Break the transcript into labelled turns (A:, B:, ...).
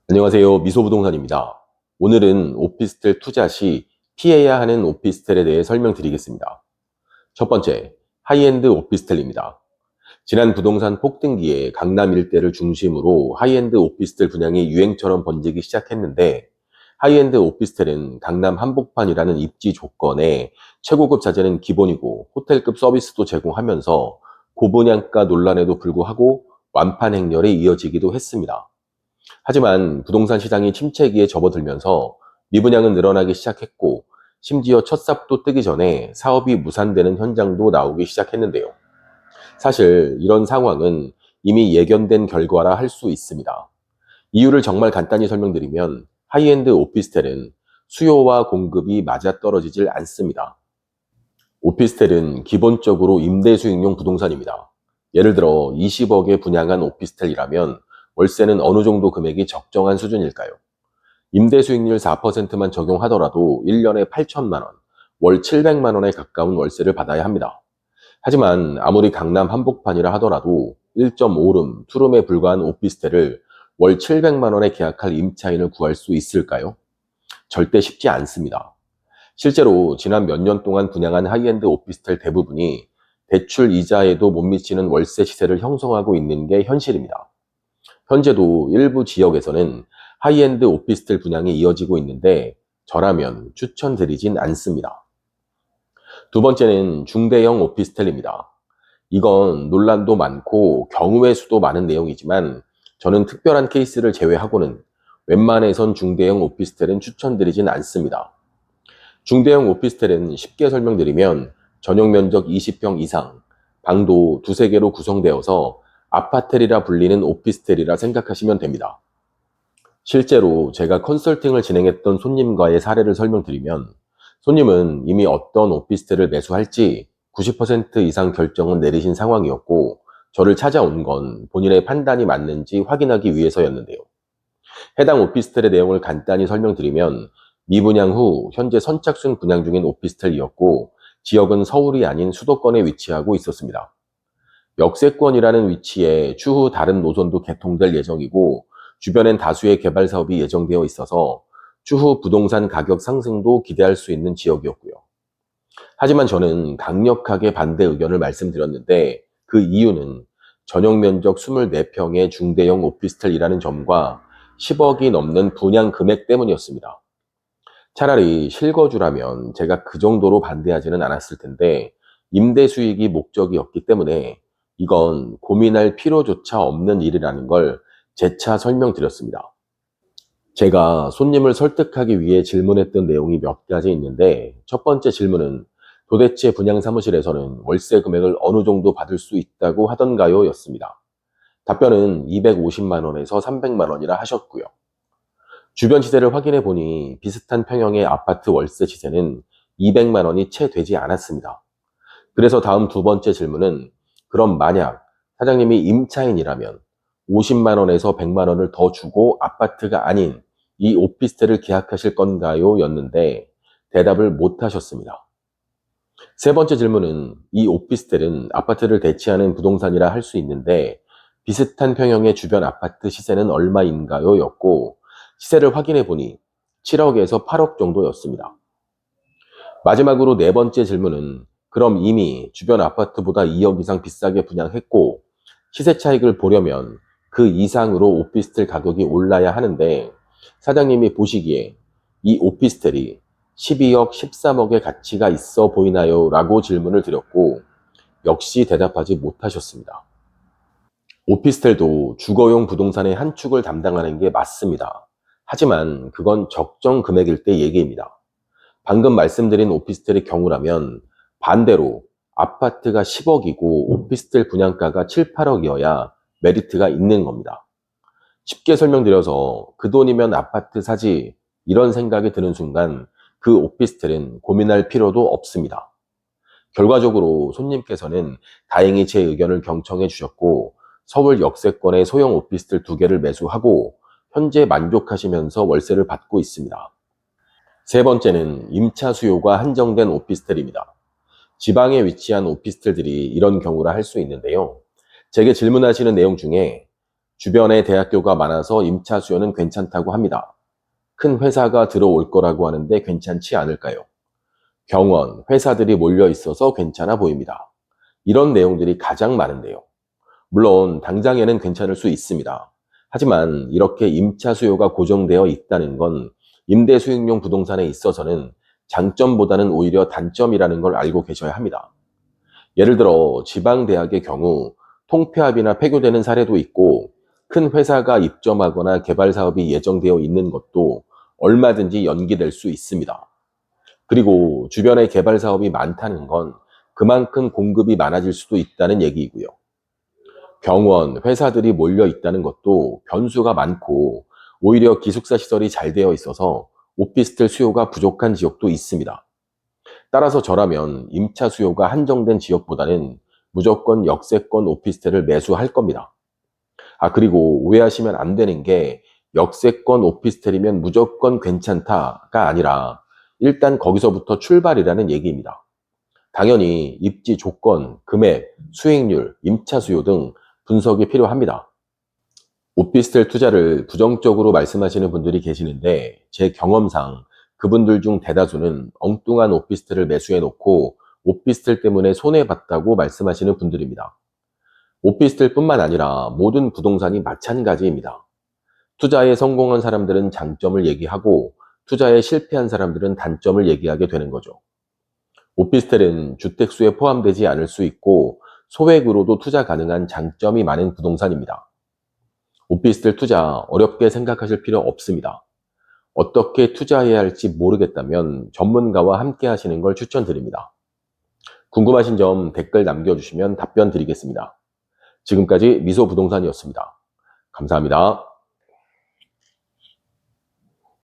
A: 안녕하세요. 미소부동산입니다. 오늘은 오피스텔 투자 시 피해야 하는 오피스텔에 대해 설명드리겠습니다. 첫 번째, 하이엔드 오피스텔입니다. 지난 부동산 폭등기에 강남 일대를 중심으로 하이엔드 오피스텔 분양이 유행처럼 번지기 시작했는데, 하이엔드 오피스텔은 강남 한복판이라는 입지 조건에 최고급 자재는 기본이고 호텔급 서비스도 제공하면서 고분양가 논란에도 불구하고 완판 행렬에 이어지기도 했습니다. 하지만 부동산 시장이 침체기에 접어들면서 미분양은 늘어나기 시작했고, 심지어 첫 삽도 뜨기 전에 사업이 무산되는 현장도 나오기 시작했는데요. 사실 이런 상황은 이미 예견된 결과라 할 수 있습니다. 이유를 정말 간단히 설명드리면, 하이엔드 오피스텔은 수요와 공급이 맞아떨어지질 않습니다. 오피스텔은 기본적으로 임대 수익용 부동산입니다. 예를 들어 20억에 분양한 오피스텔이라면 월세는 어느 정도 금액이 적정한 수준일까요? 임대 수익률 4%만 적용하더라도 1년에 8천만 원, 월 700만 원에 가까운 월세를 받아야 합니다. 하지만 아무리 강남 한복판이라 하더라도 1.5룸, 투룸에 불과한 오피스텔을 월 700만 원에 계약할 임차인을 구할 수 있을까요? 절대 쉽지 않습니다. 실제로 지난 몇 년 동안 분양한 하이엔드 오피스텔 대부분이 대출 이자에도 못 미치는 월세 시세를 형성하고 있는 게 현실입니다. 현재도 일부 지역에서는 하이엔드 오피스텔 분양이 이어지고 있는데 저라면 추천드리진 않습니다. 두 번째는 중대형 오피스텔입니다. 이건 논란도 많고 경우의 수도 많은 내용이지만 저는 특별한 케이스를 제외하고는 웬만해선 중대형 오피스텔은 추천드리진 않습니다. 중대형 오피스텔은 쉽게 설명드리면 전용 면적 20평 이상, 방도 두세 개로 구성되어서 아파텔이라 불리는 오피스텔이라 생각하시면 됩니다. 실제로 제가 컨설팅을 진행했던 손님과의 사례를 설명드리면, 손님은 이미 어떤 오피스텔을 매수할지 90% 이상 결정은 내리신 상황이었고, 저를 찾아온 건 본인의 판단이 맞는지 확인하기 위해서였는데요. 해당 오피스텔의 내용을 간단히 설명드리면, 미분양 후 현재 선착순 분양 중인 오피스텔이었고, 지역은 서울이 아닌 수도권에 위치하고 있었습니다. 역세권이라는 위치에 추후 다른 노선도 개통될 예정이고, 주변엔 다수의 개발 사업이 예정되어 있어서 추후 부동산 가격 상승도 기대할 수 있는 지역이었고요. 하지만 저는 강력하게 반대 의견을 말씀드렸는데, 그 이유는 전용 면적 24평의 중대형 오피스텔이라는 점과 10억이 넘는 분양 금액 때문이었습니다. 차라리 실거주라면 제가 그 정도로 반대하지는 않았을 텐데, 임대 수익이 목적이었기 때문에 이건 고민할 필요조차 없는 일이라는 걸 재차 설명드렸습니다. 제가 손님을 설득하기 위해 질문했던 내용이 몇 가지 있는데, 첫 번째 질문은 도대체 분양 사무실에서는 월세 금액을 어느 정도 받을 수 있다고 하던가요? 였습니다. 답변은 250만 원에서 300만 원이라 하셨고요. 주변 시세를 확인해 보니 비슷한 평형의 아파트 월세 시세는 200만 원이 채 되지 않았습니다. 그래서 다음 두 번째 질문은, 그럼 만약 사장님이 임차인이라면 50만 원에서 100만 원을 더 주고 아파트가 아닌 이 오피스텔을 계약하실 건가요? 였는데 대답을 못 하셨습니다. 세 번째 질문은, 이 오피스텔은 아파트를 대체하는 부동산이라 할 수 있는데 비슷한 평형의 주변 아파트 시세는 얼마인가요? 였고, 시세를 확인해 보니 7억에서 8억 정도였습니다. 마지막으로 네 번째 질문은, 그럼 이미 주변 아파트보다 2억 이상 비싸게 분양했고 시세 차익을 보려면 그 이상으로 오피스텔 가격이 올라야 하는데 사장님이 보시기에 이 오피스텔이 12억, 13억의 가치가 있어 보이나요? 라고 질문을 드렸고, 역시 대답하지 못하셨습니다. 오피스텔도 주거용 부동산의 한 축을 담당하는 게 맞습니다. 하지만 그건 적정 금액일 때 얘기입니다. 방금 말씀드린 오피스텔의 경우라면 반대로 아파트가 10억이고 오피스텔 분양가가 7, 8억이어야 메리트가 있는 겁니다. 쉽게 설명드려서 그 돈이면 아파트 사지 이런 생각이 드는 순간 그 오피스텔은 고민할 필요도 없습니다. 결과적으로 손님께서는 다행히 제 의견을 경청해 주셨고 서울 역세권의 소형 오피스텔 2개를 매수하고 현재 만족하시면서 월세를 받고 있습니다. 세 번째는 임차 수요가 한정된 오피스텔입니다. 지방에 위치한 오피스텔들이 이런 경우라 할 수 있는데요. 제게 질문하시는 내용 중에 주변에 대학교가 많아서 임차 수요는 괜찮다고 합니다. 큰 회사가 들어올 거라고 하는데 괜찮지 않을까요? 병원, 회사들이 몰려 있어서 괜찮아 보입니다. 이런 내용들이 가장 많은데요. 물론 당장에는 괜찮을 수 있습니다. 하지만 이렇게 임차 수요가 고정되어 있다는 건 임대 수익용 부동산에 있어서는 장점보다는 오히려 단점이라는 걸 알고 계셔야 합니다. 예를 들어 지방대학의 경우 통폐합이나 폐교되는 사례도 있고 큰 회사가 입점하거나 개발 사업이 예정되어 있는 것도 얼마든지 연기될 수 있습니다. 그리고 주변에 개발 사업이 많다는 건 그만큼 공급이 많아질 수도 있다는 얘기이고요. 병원, 회사들이 몰려 있다는 것도 변수가 많고 오히려 기숙사 시설이 잘 되어 있어서 오피스텔 수요가 부족한 지역도 있습니다. 따라서 저라면 임차 수요가 한정된 지역보다는 무조건 역세권 오피스텔을 매수할 겁니다. 그리고 오해하시면 안 되는 게 역세권 오피스텔이면 무조건 괜찮다가 아니라 일단 거기서부터 출발이라는 얘기입니다. 당연히 입지 조건, 금액, 수익률, 임차 수요 등 분석이 필요합니다. 오피스텔 투자를 부정적으로 말씀하시는 분들이 계시는데 제 경험상 그분들 중 대다수는 엉뚱한 오피스텔을 매수해 놓고 오피스텔 때문에 손해봤다고 말씀하시는 분들입니다. 오피스텔 뿐만 아니라 모든 부동산이 마찬가지입니다. 투자에 성공한 사람들은 장점을 얘기하고 투자에 실패한 사람들은 단점을 얘기하게 되는 거죠. 오피스텔은 주택수에 포함되지 않을 수 있고 소액으로도 투자 가능한 장점이 많은 부동산입니다. 오피스텔 투자 어렵게 생각하실 필요 없습니다. 어떻게 투자해야 할지 모르겠다면 전문가와 함께 하시는 걸 추천드립니다. 궁금하신 점 댓글 남겨주시면 답변 드리겠습니다. 지금까지 미소부동산이었습니다. 감사합니다.